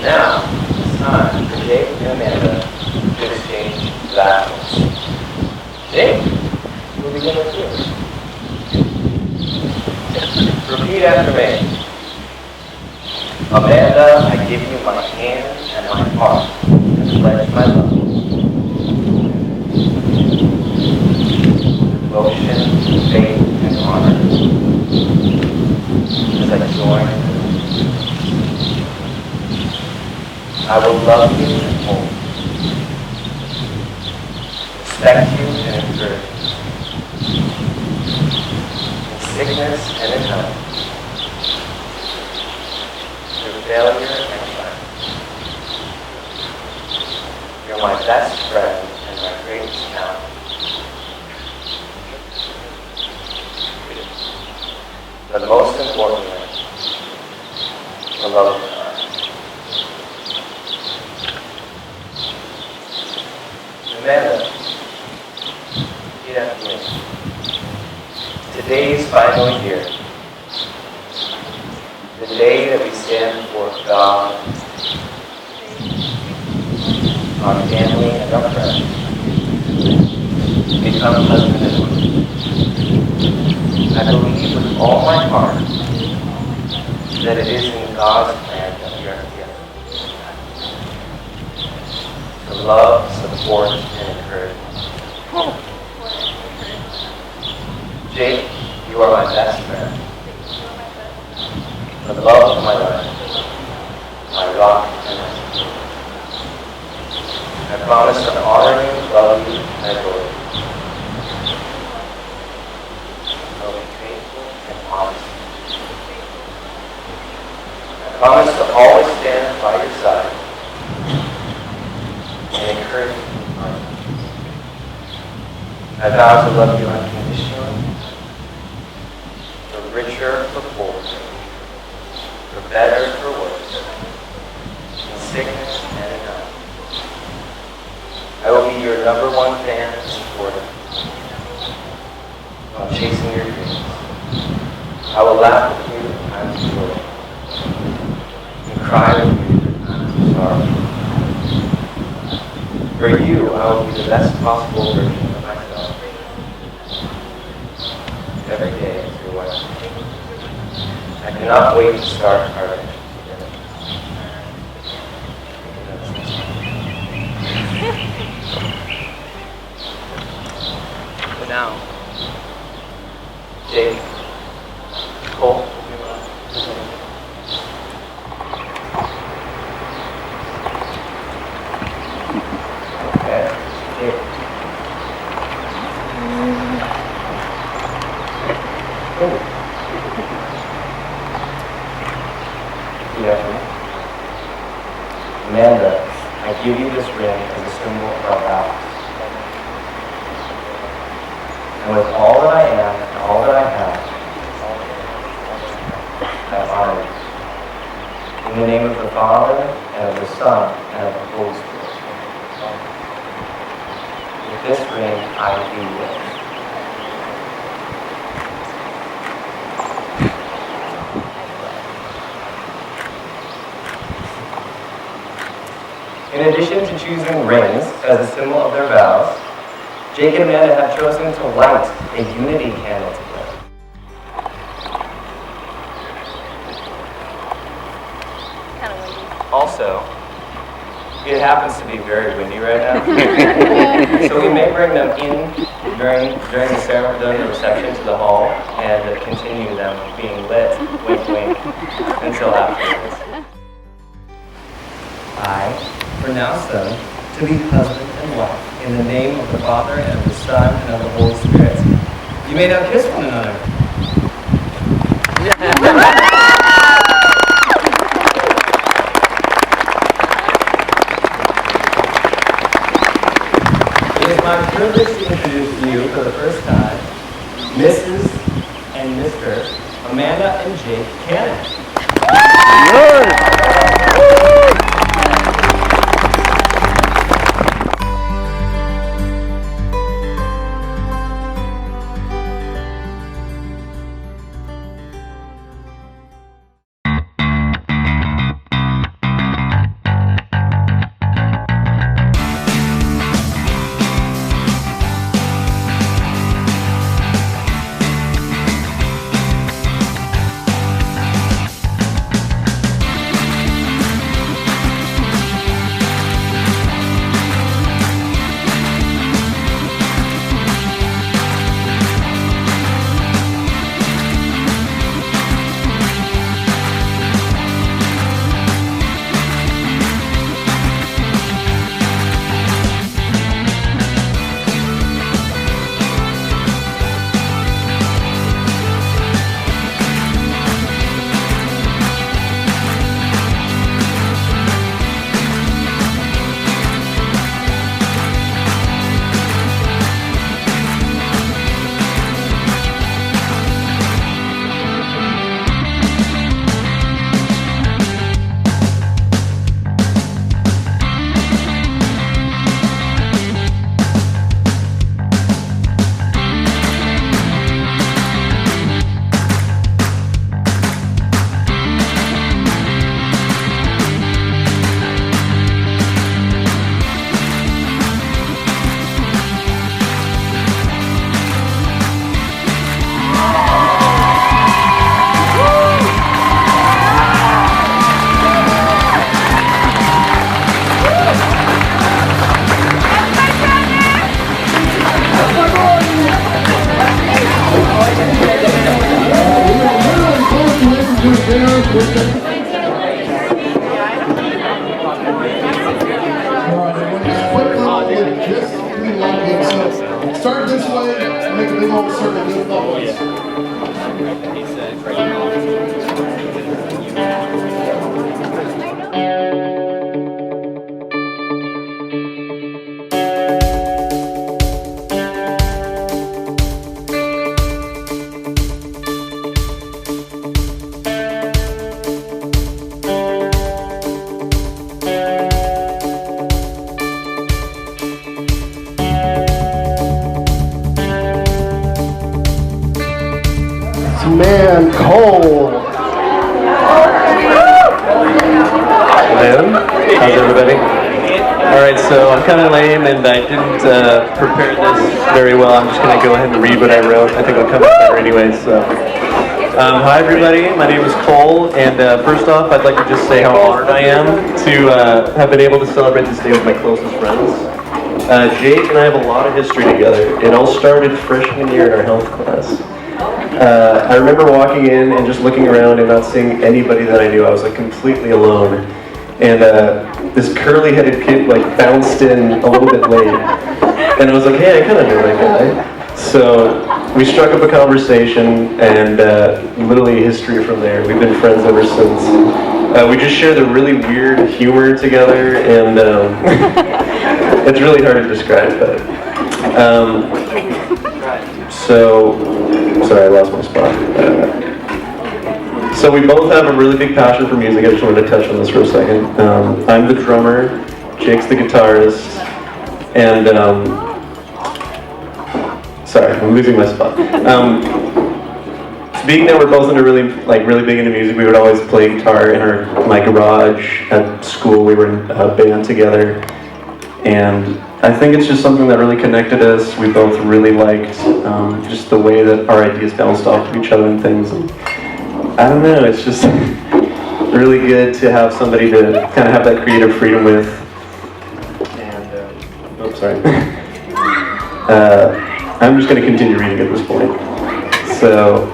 Now, it's time for Jake and Amanda to exchange vows. Jake, we'll begin with you. Repeat after me. Amanda, I give you my hand and my heart and pledge my love. Devotion, faith, and honor. As I join, I will love you and hold you, respect you and encourage you, in sickness and in health, through failure and triumph. You're my best friend and my greatest talent. But most importantly, the love of God. Amanda, repeat after me. Today's final year, the day that we stand before God, our family, and our friends, become husband and wife. I believe with all my heart that it is in God's plan that we are together. To love, support, and encourage. Jake, you are my best friend. The love of my life, my rock and my support. I promise to honor you, love you, and adore you. I will be faithful and honest. I promise to always stand by your side and encourage you in kindness. I vow to love you unconditionally, for richer, for poorer, for better, for worse, in sickness and in health. I will be your number one fan and supporter while chasing your dreams. I will laugh with you in times of joy and cry with you in times of sorrow. For you, I will be the best possible version of myself. Every day as your wife. I cannot wait to start our relationship together. So now, Jake, Cole, okay, Jake. Oh. Amanda, I give you this ring as a symbol of our vows. And with all that I am and all that I have, I honor you. In the name of the Father, and of the Son, and of the Holy Spirit. With this ring, I do this. In addition to choosing rings as a symbol of their vows, Jake and Amanda have chosen to light a unity candle together. Kind of windy. Also, it happens to be very windy right now, so we may bring them in during the ceremony, during the reception to the hall, and continue them being lit, wink wink, until afterwards. I pronounce them to be husband and wife in the name of the Father and of the Son and of the Holy Spirit. You may now kiss one another. It is my privilege to introduce to you for the first time, Mrs. and Mr. Amanda and Jake Cannon. Man, Cole. Hello, how's everybody? Alright, so I'm kind of lame and I didn't prepare this very well. I'm just going to go ahead and read what I wrote. I think it'll come out better anyway. So, hi everybody, my name is Cole, and first off I'd like to just say how honored I am to have been able to celebrate this day with my closest friends. Jake and I have a lot of history together. It all started freshman year in our health class. I remember walking in and just looking around and not seeing anybody that I knew. I was like completely alone. And this curly-headed kid like bounced in a little bit late. And I was like, hey, I kind of know that guy. So we struck up a conversation and literally history from there. We've been friends ever since. We just share the really weird humor together, and it's really hard to describe, but sorry, I lost my spot. So we both have a really big passion for music. I just wanted to touch on this for a second. I'm the drummer, Jake's the guitarist, and sorry, I'm losing my spot. Being that we're both really big into music, we would always play guitar in my garage at school. We were in a band together, and I think it's just something that really connected us. We both really liked just the way that our ideas bounced off of each other and things. And I don't know, it's just really good to have somebody to kind of have that creative freedom with. And, oops, sorry. I'm just going to continue reading at this point. So,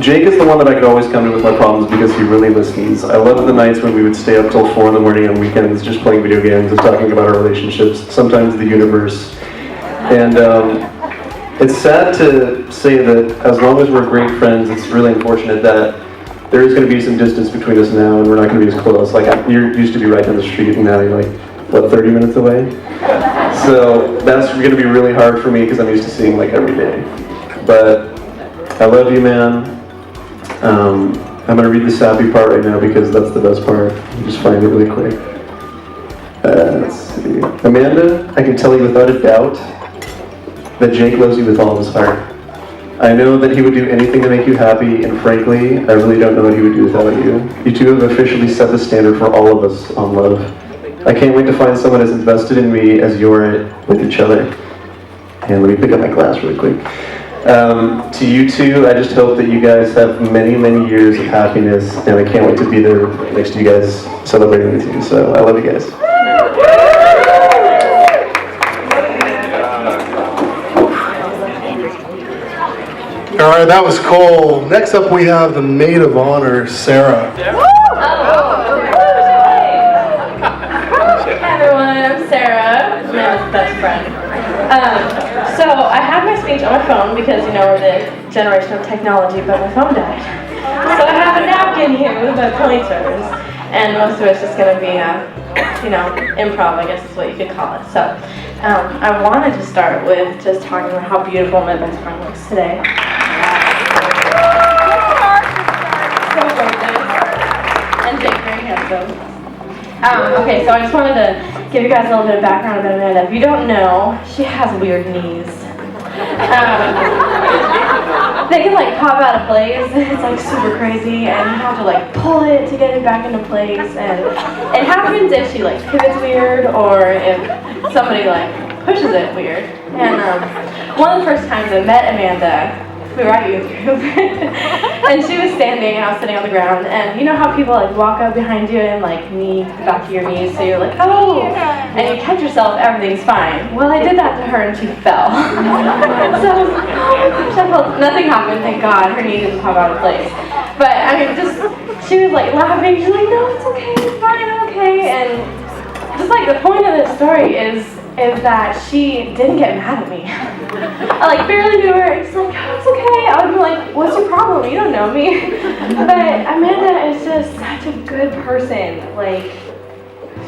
Jake is the one that I could always come to with my problems because he really listens. I love the nights when we would stay up till 4 in the morning on weekends just playing video games and talking about our relationships, sometimes the universe. And it's sad to say that as long as we're great friends, it's really unfortunate that there is going to be some distance between us now and we're not going to be as close. Like, you used to be right down the street and now you're like, what, 30 minutes away? So that's going to be really hard for me because I'm used to seeing like every day. But I love you, man. I'm going to read the sappy part right now because that's the best part. Just find it really quick. Let's see. Amanda, I can tell you without a doubt that Jake loves you with all of his heart. I know that he would do anything to make you happy, and frankly, I really don't know what he would do without you. You two have officially set the standard for all of us on love. I can't wait to find someone as invested in me as you are with each other. And let me pick up my glass really quick. To you two, I just hope that you guys have many, many years of happiness, and I can't wait to be there next to you guys celebrating with you. So I love you guys. All right, that was Cole. Next up, we have the maid of honor, Sarah. Hi everyone, I'm Sarah, my best friend. So I had my speech on my phone because, you know, we're the generation of technology, but my phone died. So I have a napkin here with my pointers, and most of it's just going to be, improv, I guess is what you could call it. So I wanted to start with just talking about how beautiful my best friend looks today. So gorgeous. And Jake, very handsome. Okay, so I just wanted to give you guys a little bit of background about Amanda. If you don't know, she has weird knees. They can like pop out of place. It's like super crazy, and you have to like pull it to get it back into place. And it happens if she like pivots weird, or if somebody like pushes it weird. And one of the first times I met Amanda, we were at youth group, and she was standing and I was sitting on the ground, and you know how people like walk up behind you and like knee to the back of your knees, so you're like, oh, and you catch yourself, everything's fine. Well, I did that to her and she fell. So I was like, oh my gosh, I felt nothing happened, thank God, her knee didn't pop out of place. But I mean, she was like laughing, she's like, no, it's okay, it's fine, I'm okay. And just like the point of this story is is that she didn't get mad at me. I like barely knew her. She's like, oh, it's okay. I would be like, what's your problem? You don't know me. But Amanda is just such a good person. Like,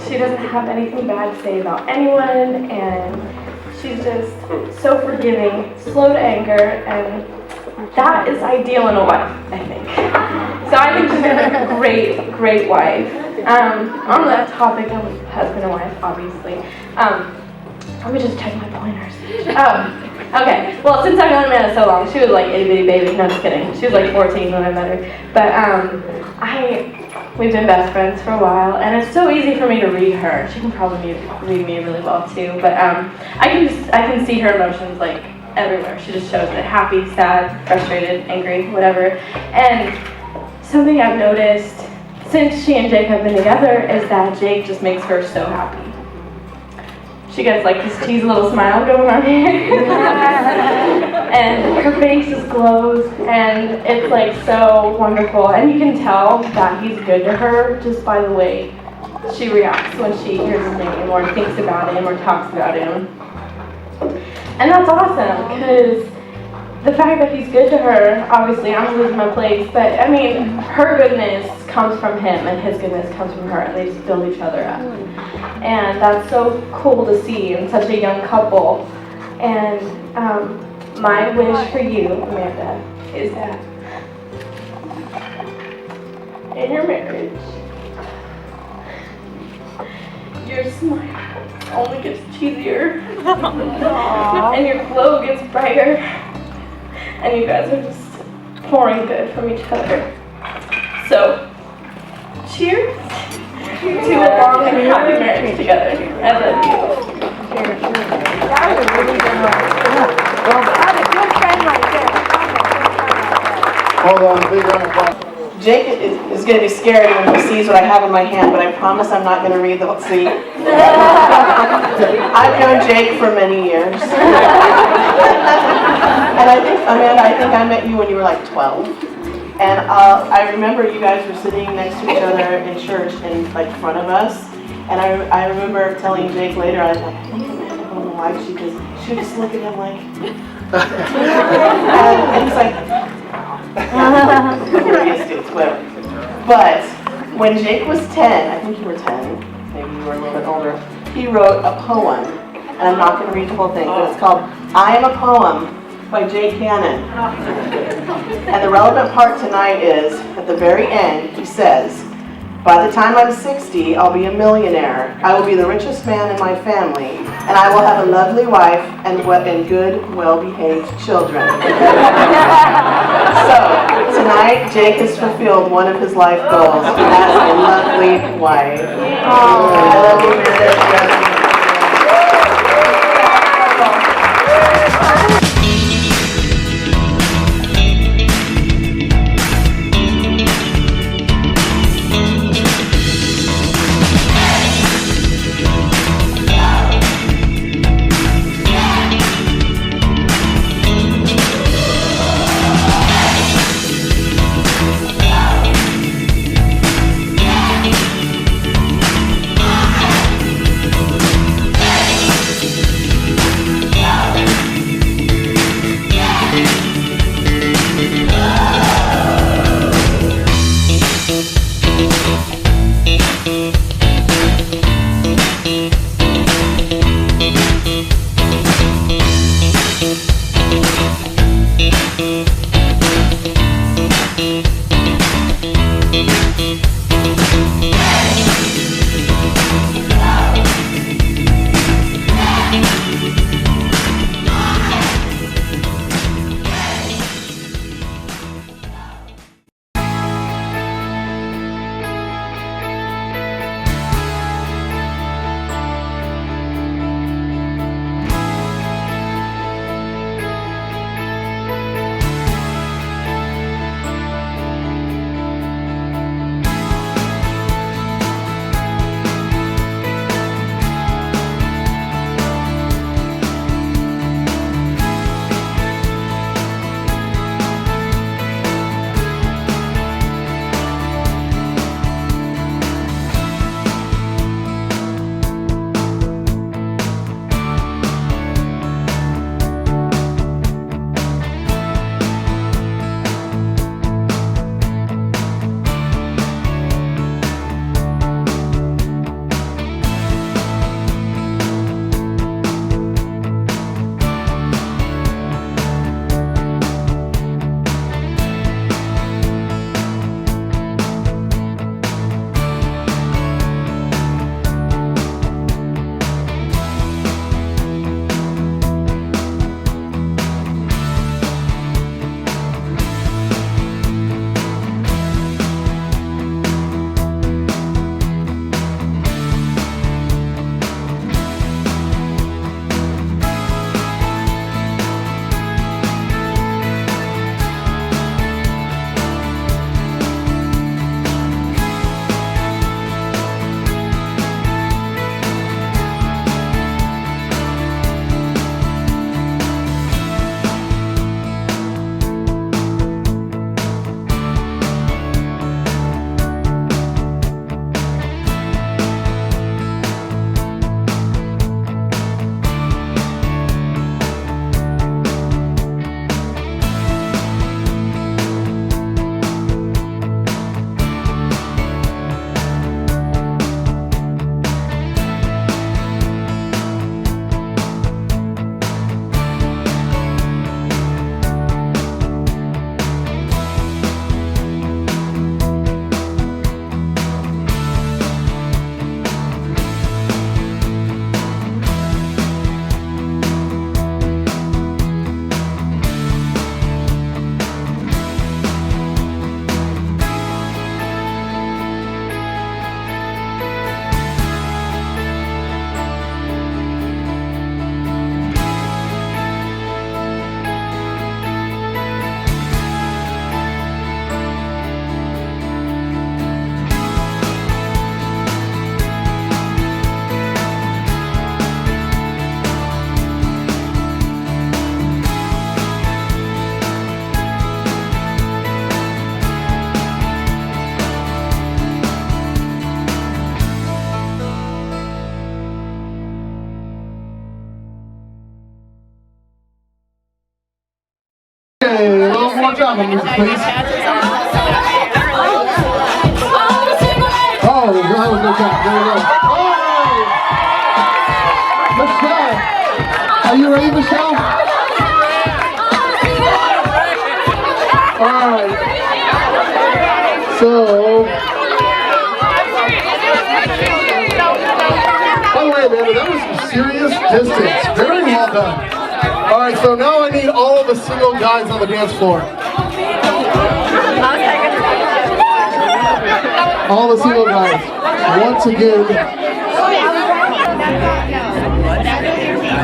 she doesn't have anything bad to say about anyone, and she's just so forgiving, slow to anger, and that is ideal in a wife, I think. So I think she's a great, great wife. On the topic of husband and wife, obviously. Let me just check my pointers. Okay, well, since I've known Amanda so long, she was like itty bitty baby. No, just kidding. She was like 14 when I met her. But we've been best friends for a while, and it's so easy for me to read her. She can probably read me really well too. But I can see her emotions like everywhere. She just shows it: happy, sad, frustrated, angry, whatever. And something I've noticed since she and Jake have been together is that Jake just makes her so happy. She gets like this cheesy little smile going on here. And her face just glows, and it's like so wonderful. And you can tell that he's good to her just by the way she reacts when she hears his name or thinks about him or talks about him. And that's awesome, because the fact that he's good to her, obviously I'm losing my place, but I mean, her goodness comes from him and his goodness comes from her, and they just build each other up. And that's so cool to see in such a young couple. And my wish for you, Amanda, is that in your marriage, your smile only gets cheesier and your glow gets brighter, and you guys are just pouring good from each other. So, cheers to a long and happy marriage together. I love you. That was really good. Well, that's a good friend right there. Hold on, big round of applause. Jake is going to be scared when he sees what I have in my hand, but I promise I'm not going to read the whole scene. I've known Jake for many years. And I think, Amanda, I met you when you were like 12. And I remember you guys were sitting next to each other in church in like front of us. And I remember telling Jake later, I was like, I think Amanda won't like she would just look at him like, and he's like, whatever. But when Jake was 10, I think you were 10, maybe you were a little bit older, he wrote a poem. And I'm not going to read the whole thing, but it's called I Am a Poem by Jake Cannon. And the relevant part tonight is, at the very end, he says, by the time I'm 60, I'll be a millionaire. I will be the richest man in my family, and I will have a lovely wife and good, well-behaved children. So, tonight, Jake has fulfilled one of his life goals, and that's a lovely wife. I love you, Amanda. job on music, please. Oh, that was no job. There we go. Oh! Michelle! Are you ready, Michelle? Alright. So... By the way, Amanda, that was some serious distance. Very well done. Alright, so now I need all of the single guys on the dance floor. All the single guys. Once again,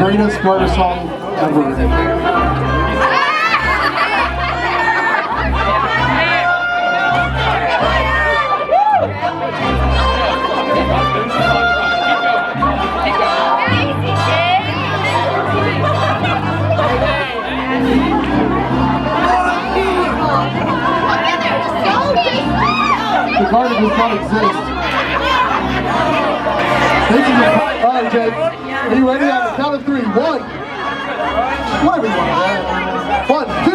greatest murder song ever. The garden does not exist. This is a... Alright, Jake. Are you ready? On the count of 3. 1. Whatever you want. 1, 2.